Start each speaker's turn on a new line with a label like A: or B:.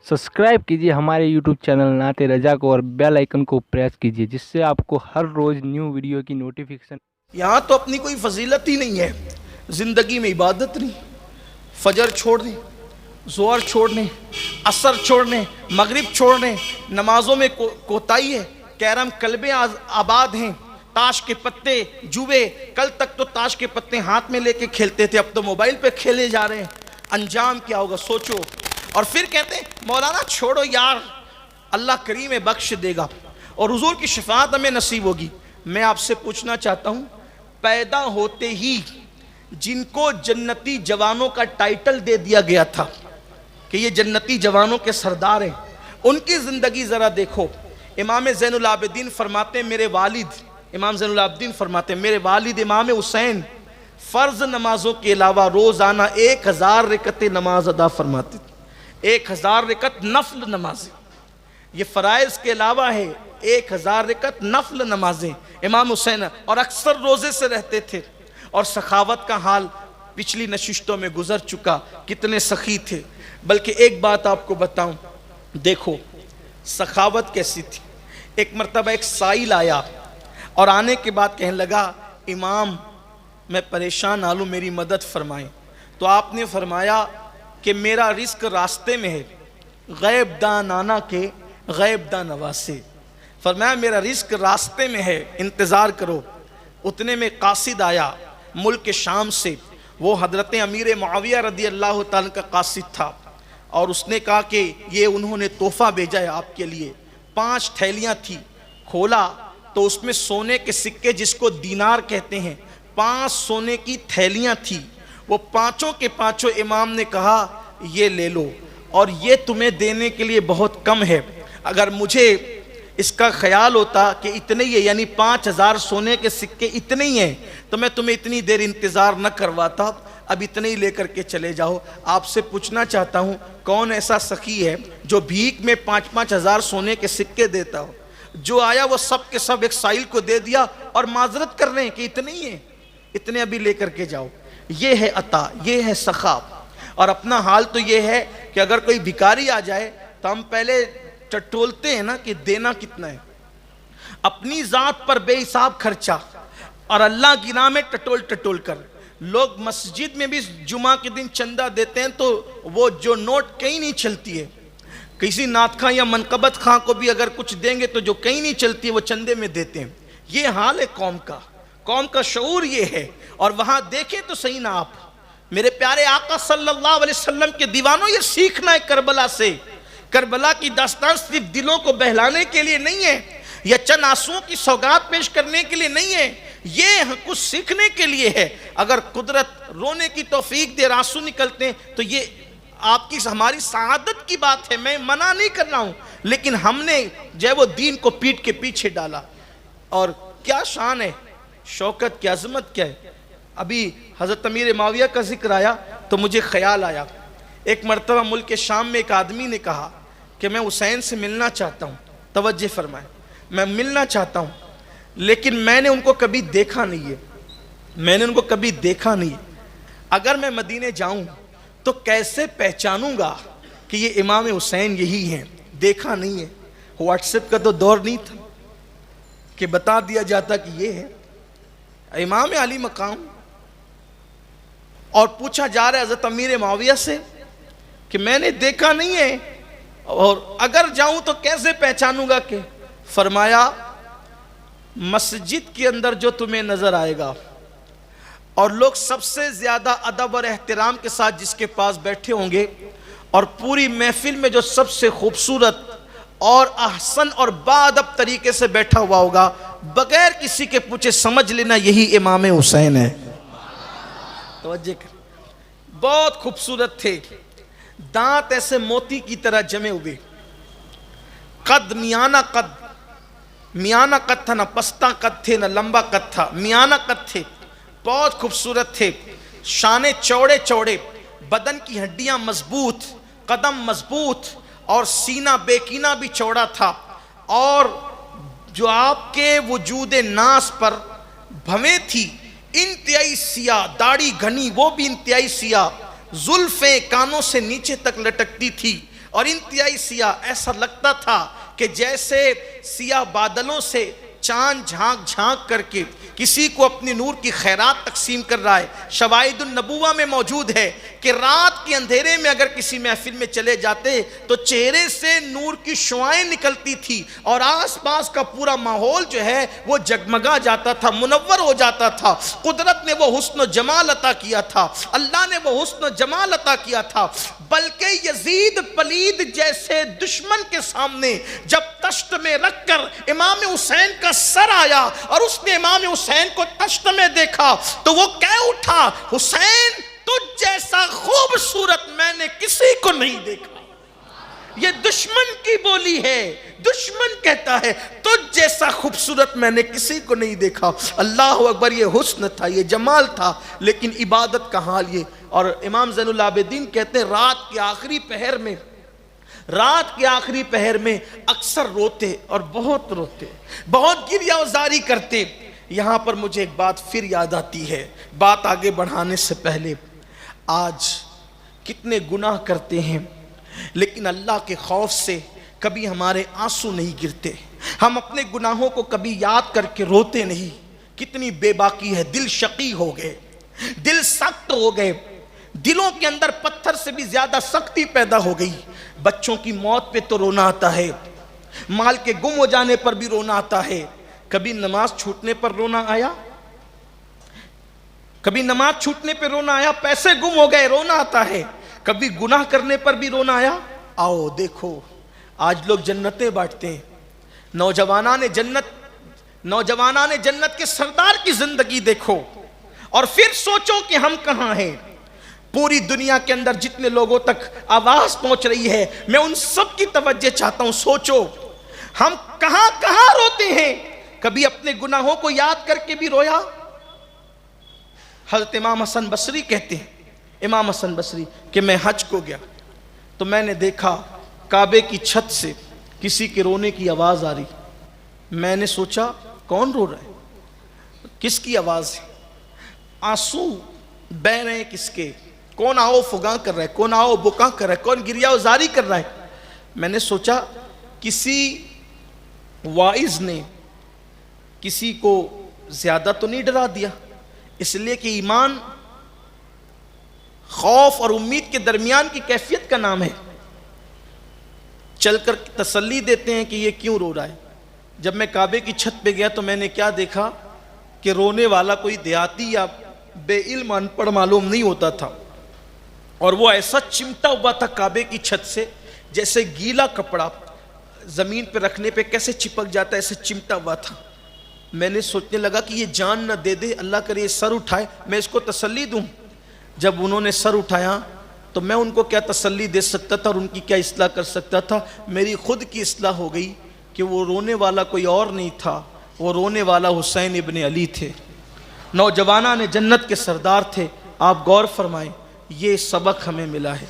A: Subscribe कीजिए हमारे YouTube channel नाते रजा को और बेल आइकन को प्रेस कीजिए जिससे आपको हर रोज़ न्यू वीडियो की नोटिफिकेशन।
B: यहाँ तो अपनी कोई फजीलत ही नहीं है, ज़िंदगी में इबादत नहीं, फजर छोड़ने, ज़ोहर छोड़ने, असर छोड़ने, मगरिब छोड़ने, नमाजों में कोताही है, कैरम कल्बे आबाद हैं, ताश के पत्ते जुए, कल तक तो ताश के पत्ते हाथ में लेके खेलते थे, अब तो मोबाइल पे खेले जा रहे हैं। अंजाम क्या होगा सोचो। और फिर कहते हैं मौलाना छोड़ो यार, अल्लाह करीम है बख्श देगा और हुजूर की शफाअत हमें नसीब होगी। मैं आपसे पूछना चाहता हूँ, पैदा होते ही जिनको जन्नती जवानों का टाइटल दे दिया गया था कि ये जन्नती जवानों के सरदार हैं, उनकी ज़िंदगी ज़रा देखो। इमाम ज़ैनुल आबिदीन फरमाते हैं मेरे वालिद, इमाम ज़ैनुल आबिदीन फरमाते हैं मेरे वालिद इमाम हुसैन फ़र्ज़ नमाजों के अलावा रोज़ाना 1000 रकत नमाज अदा फरमाते थे। 1000 रकत नफल नमाजें, ये फ़राइज़ के अलावा है 1000 रकत नफल नमाजें इमाम हुसैन, और अक्सर रोज़े से रहते थे। और सखावत का हाल पिछली नशिस्तों में गुजर चुका, कितने सखी थे। बल्कि एक बात आपको बताऊं, देखो सखावत कैसी थी। एक मरतबा एक साइल आया और आने के बाद कहने लगा इमाम मैं परेशान आलू, मेरी मदद फरमाएं। तो आपने फरमाया कि मेरा रिस्क रास्ते में है, गैब दा नाना के गैब दा नवासे। फरमाया मेरा रिस्क रास्ते में है, इंतज़ार करो। उतने में कासिद आया मुल्क शाम से, वो हज़रत अमीर मुआविया रदी अल्लाह ताला का कासिद था, और उसने कहा कि ये उन्होंने तोहफ़ा भेजा है आपके लिए। 5 थैलियाँ थी, खोला तो उसमें सोने के सिक्के जिसको दीनार कहते हैं, 5 सोने की थैलियाँ थी। वो पाँचों के पाँचों इमाम ने कहा ये ले लो, और ये तुम्हें देने के लिए बहुत कम है, अगर मुझे इसका ख्याल होता कि इतने ही है, यानी 5000 सोने के सिक्के इतने ही हैं, तो मैं तुम्हें इतनी देर इंतज़ार न करवाता, अब इतने ही लेकर के चले जाओ। आपसे पूछना चाहता हूँ कौन ऐसा सखी है जो भीख में 5-5 हज़ार सोने के सिक्के देता हो। जो आया वो सब के सब एक साइल को दे दिया और माजरत कर रहे हैं कि इतने ही हैं, इतने अभी लेकर के जाओ। ये है अता, ये है सखा। और अपना हाल तो ये है कि अगर कोई भिखारी आ जाए तो हम पहले टटोलते हैं ना कि देना कितना है, अपनी ज़ात पर बेहिसाब खर्चा और अल्लाह की राह में टटोल टटोल कर। लोग मस्जिद में भी जुमा के दिन चंदा देते हैं तो वो जो नोट कहीं नहीं चलती है, किसी नात खां या मनकबत खां को भी अगर कुछ देंगे तो जो कहीं नहीं चलती है वो चंदे में देते हैं। ये हाल है कौम का शऊर ये है। और वहाँ देखें तो सही ना आप, मेरे प्यारे आका सल्लल्लाहु अलैहि वसल्लम के दीवानों, ये सीखना है करबला से। करबला की दास्तान सिर्फ दिलों को बहलाने के लिए नहीं है या चंद आंसुओं की सौगात पेश करने के लिए नहीं है, ये कुछ सीखने के लिए है। अगर कुदरत रोने की तौफीक दे, आंसू निकलते हैं तो ये आपकी हमारी सआदत की बात है, मैं मना नहीं कर रहा हूँ, लेकिन हमने जो है वो दीन को पीठ के पीछे डाला। और क्या शान है, शौकत की अजमत क्या है। अभी हज़रत अमीर मुआविया का जिक्र आया तो मुझे ख्याल आया, एक मरतबा मुल्क शाम में एक आदमी ने कहा कि मैं हुसैन से मिलना चाहता हूँ, तवज्जो फरमाए, मैं मिलना चाहता हूँ लेकिन मैंने उनको कभी देखा नहीं है, मैंने उनको कभी देखा नहीं है। अगर मैं मदीने जाऊँ तो कैसे पहचानूंगा कि ये इमाम हुसैन यही हैं, देखा नहीं है। व्हाट्सएप का तो दौर नहीं था कि बता दिया जाता कि ये है इमाम अली मकाम। और पूछा जा रहा है हज़रत अमीर मुआविया से कि मैंने देखा नहीं है और अगर जाऊं तो कैसे पहचानूंगा कि। फरमाया मस्जिद के अंदर जो तुम्हें नजर आएगा और लोग सबसे ज्यादा अदब और एहतराम के साथ जिसके पास बैठे होंगे और पूरी महफिल में जो सबसे खूबसूरत और अहसन और बाअदब तरीके से बैठा हुआ होगा, बगैर किसी के पूछे समझ लेना यही इमाम हुसैन है। तवज्जो कर, बहुत खूबसूरत थे, दांत ऐसे मोती की तरह जमे हुए, कद मियाना कद था, ना पस्ता कद थे ना लंबा कद था, मियाना कद थे, बहुत खूबसूरत थे। शाने चौड़े चौड़े, बदन की हड्डियां मजबूत, कदम मजबूत और सीना बेकीना भी चौड़ा था। और जो आपके वजूद नास पर भवें थी इंतहाई सिया, दाढ़ी घनी वो भी इंतहाई सिया, जुल्फें कानों से नीचे तक लटकती थी, اور انتہائی سیاہ، ایسا لگتا تھا کہ جیسے سیاہ بادلوں سے چاند جھانک جھانک کر کے کسی کو اپنی نور کی خیرات تقسیم کر رہا ہے۔ شواہد النبوہ میں موجود ہے کہ رات کے اندھیرے میں اگر کسی محفل میں چلے جاتے تو چہرے سے نور کی شعائیں نکلتی تھی اور آس پاس کا پورا ماحول جو ہے وہ جگمگا جاتا تھا، منور ہو جاتا تھا۔ قدرت نے وہ حسن و جمال عطا کیا تھا، اللہ نے وہ حسن و جمال عطا کیا تھا، بلکہ یزید پلید جیسے دشمن کے سامنے جب تشت میں رکھ کر امام حسین کا سر آیا اور اس نے امام حسین کو تشت میں دیکھا تو وہ کہہ اٹھا، حسین تجھ جیسا خوبصورت میں نے کسی کو نہیں دیکھا۔ یہ دشمن کی بولی ہے، دشمن کہتا ہے تجھ جیسا خوبصورت میں نے کسی کو نہیں دیکھا۔ اللہ اکبر، یہ حسن تھا، یہ جمال تھا، لیکن عبادت کا حال یہ۔ اور امام زین العابدین کہتے ہیں رات کے آخری پہر میں اکثر روتے اور بہت روتے، بہت گریہ وزاری کرتے۔ یہاں پر مجھے ایک بات پھر یاد آتی ہے، بات آگے بڑھانے سے پہلے، آج کتنے گناہ کرتے ہیں لیکن اللہ کے خوف سے کبھی ہمارے آنسو نہیں گرتے، ہم اپنے گناہوں کو کبھی یاد کر کے روتے نہیں۔ کتنی بے باکی ہے، دل شقی ہو گئے، دل سخت ہو گئے، دلوں کے اندر پتھر سے بھی زیادہ سختی پیدا ہو گئی۔ بچوں کی موت پہ تو رونا آتا ہے، مال کے گم ہو جانے پر بھی رونا آتا ہے، کبھی نماز چھوٹنے پر رونا آیا؟ کبھی نماز چھوٹنے پہ رونا آیا؟ پیسے گم ہو گئے رونا آتا ہے، کبھی گناہ کرنے پر بھی رونا آیا؟ آؤ دیکھو آج لوگ جنتیں بانٹتے ہیں، نوجوانان جنت کے سردار کی زندگی دیکھو اور پھر سوچو کہ ہم کہاں ہیں۔ پوری دنیا کے اندر جتنے لوگوں تک آواز پہنچ رہی ہے میں ان سب کی توجہ چاہتا ہوں، سوچو ہم کہاں کہاں روتے ہیں۔ کبھی اپنے گناہوں کو یاد کر کے بھی رویا؟ حضرت امام حسن بصری کہتے ہیں، امام حسن بصری، کہ میں حج کو گیا تو میں نے دیکھا کعبے کی چھت سے کسی کے رونے کی آواز آ رہی، میں نے سوچا کون رو رہا ہے، کس کی آواز ہے، آنسو بہ رہے ہیں کس کے، کون آؤ فغاں کر رہا ہے، کون آؤ بکاں کر رہا ہے، کون گریہ وزاری کر رہا ہے۔ میں نے سوچا کسی واعظ نے کسی کو زیادہ تو نہیں ڈرا دیا، اس لیے کہ ایمان خوف اور امید کے درمیان کی کیفیت کا نام ہے۔ چل کر تسلی دیتے ہیں کہ یہ کیوں رو رہا ہے۔ جب میں کعبے کی چھت پہ گیا تو میں نے کیا دیکھا کہ رونے والا کوئی دیہاتی یا بے علم ان پڑھ معلوم نہیں ہوتا تھا، اور وہ ایسا چمٹا ہوا تھا کعبے کی چھت سے جیسے گیلا کپڑا زمین پہ رکھنے پہ کیسے چپک جاتا ہے، ایسے چمٹا ہوا تھا۔ میں نے سوچنے لگا کہ یہ جان نہ دے دے، اللہ کرے یہ سر اٹھائے میں اس کو تسلی دوں۔ جب انہوں نے سر اٹھایا تو میں ان کو کیا تسلی دے سکتا تھا اور ان کی کیا اصلاح کر سکتا تھا؟ میری خود کی اصلاح ہو گئی کہ وہ رونے والا کوئی اور نہیں تھا، وہ رونے والا حسین ابن علی تھے، نوجوانان جنت کے سردار تھے۔ آپ غور فرمائیں، یہ سبق ہمیں ملا ہے۔